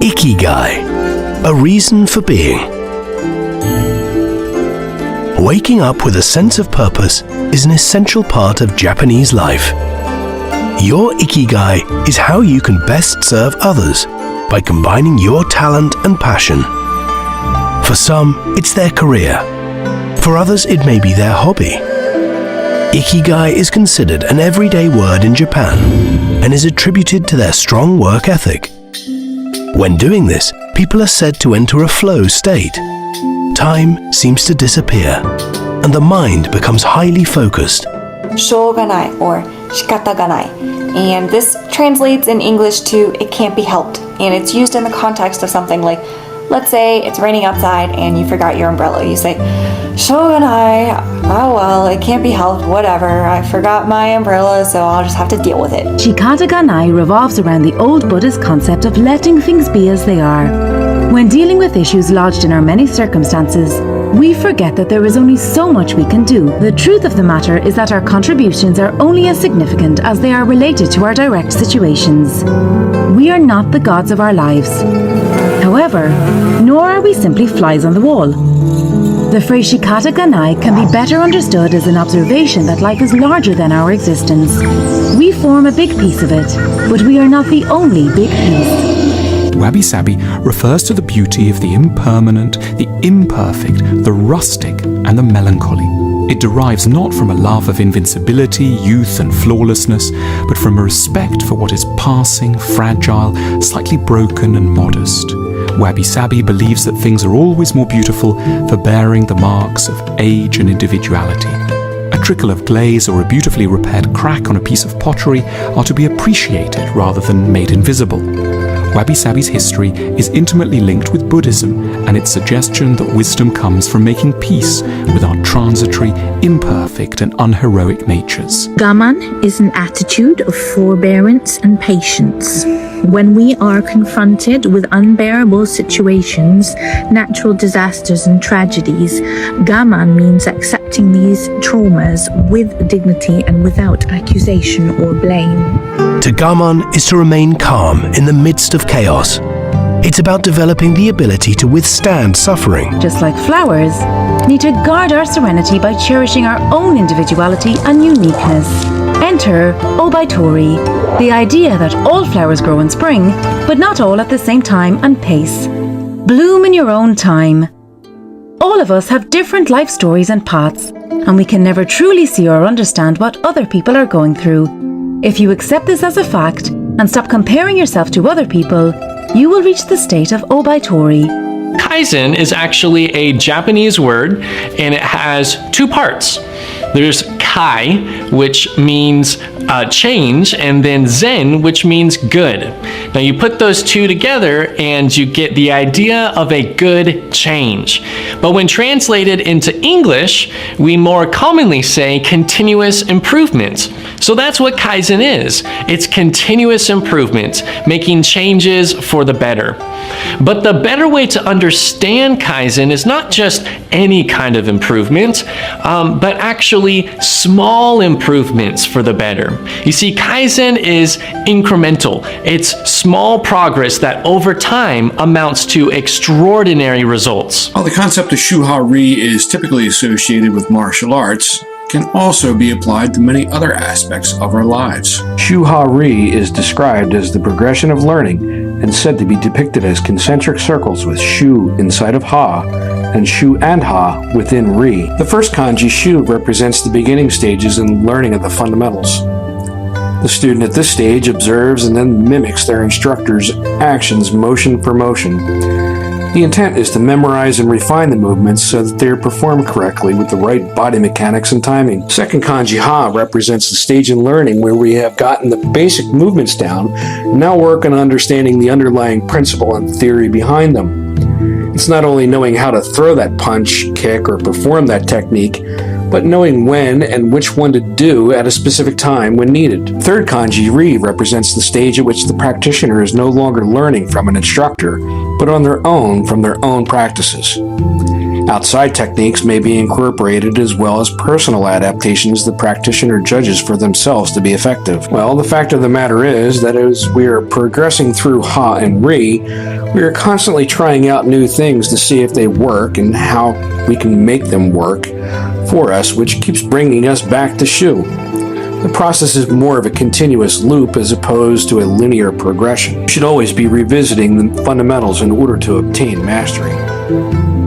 Ikigai, a reason for being. Waking up with a sense of purpose is an essential part of Japanese life. Your Ikigai is how you can best serve others by combining your talent and passion. For some, it's their career. For others, it may be their hobby. Ikigai is considered an everyday word in Japan and is attributed to their strong work ethic. When doing this, people are said to enter a flow state. Time seems to disappear, and the mind becomes highly focused. しょうがない or 仕方がない. And this translates in English to it can't be helped. And it's used in the context of something like, let's say it's raining outside and you forgot your umbrella. You say, しょうがない, oh well, it can't be helped, whatever. I forgot my umbrella, so I'll just have to deal with it. Shikata Ganai revolves around the old Buddhist concept of letting things be as they are. When dealing with issues lodged in our many circumstances, we forget that there is only so much we can do. The truth of the matter is that our contributions are only as significant as they are related to our direct situations. We are not the gods of our lives. However, nor are we simply flies on the wall. The phrase Shikata Ganai can be better understood as an observation that life is larger than our existence. We form a big piece of it, but we are not the only big piece. Wabi-sabi refers to the beauty of the impermanent, the imperfect, the rustic, and the melancholy. It derives not from a love of invincibility, youth, and flawlessness, but from a respect for what is passing, fragile, slightly broken, and modest. Wabi-sabi believes that things are always more beautiful for bearing the marks of age and individuality. A trickle of glaze or a beautifully repaired crack on a piece of pottery are to be appreciated rather than made invisible. Wabi-sabi's history is intimately linked with Buddhism and its suggestion that wisdom comes from making peace with our transitory, imperfect, and unheroic natures. Gaman is an attitude of forbearance and patience. When we are confronted with unbearable situations, natural disasters and tragedies, Gaman means accepting these traumas with dignity and without accusation or blame. To gaman is to remain calm in the midst of chaos. It's about developing the ability to withstand suffering. Just like flowers, need to guard our serenity by cherishing our own individuality and uniqueness. Enter Obaitori, the idea that all flowers grow in spring, but not all at the same time and pace. Bloom in your own time. All of us have different life stories and paths, and we can never truly see or understand what other people are going through. If you accept this as a fact and stop comparing yourself to other people, you will reach the state of Obaitori. Kaizen is actually a Japanese word, and it has two parts. There's kai, which means change, and then zen, which means good. Now you put those two together and you get the idea of a good change. But when translated into English, we more commonly say continuous improvement. So that's what Kaizen is. It's continuous improvement, making changes for the better. But the better way to understand Kaizen is not just any kind of improvement, but actually small improvements for the better. You see, Kaizen is incremental. It's small progress that over time amounts to extraordinary results. While the concept of shuha-ri is typically associated with martial arts, it can also be applied to many other aspects of our lives. Shuha-ri is described as the progression of learning and said to be depicted as concentric circles with shu inside of ha and shu and ha within ri. The first kanji shu represents the beginning stages in learning of the fundamentals. The student at this stage observes and then mimics their instructor's actions motion for motion. The intent is to memorize and refine the movements so that they are performed correctly with the right body mechanics and timing. Second kanji ha represents the stage in learning where we have gotten the basic movements down and now work on understanding the underlying principle and theory behind them. It's not only knowing how to throw that punch, kick, or perform that technique, but knowing when and which one to do at a specific time when needed. Third kanji-ri represents the stage at which the practitioner is no longer learning from an instructor, but on their own from their own practices. Outside techniques may be incorporated as well as personal adaptations the practitioner judges for themselves to be effective. Well, the fact of the matter is that as we are progressing through Ha and Ri, we are constantly trying out new things to see if they work and how we can make them work for us, which keeps bringing us back to Shu. The process is more of a continuous loop as opposed to a linear progression. You should always be revisiting the fundamentals in order to obtain mastery.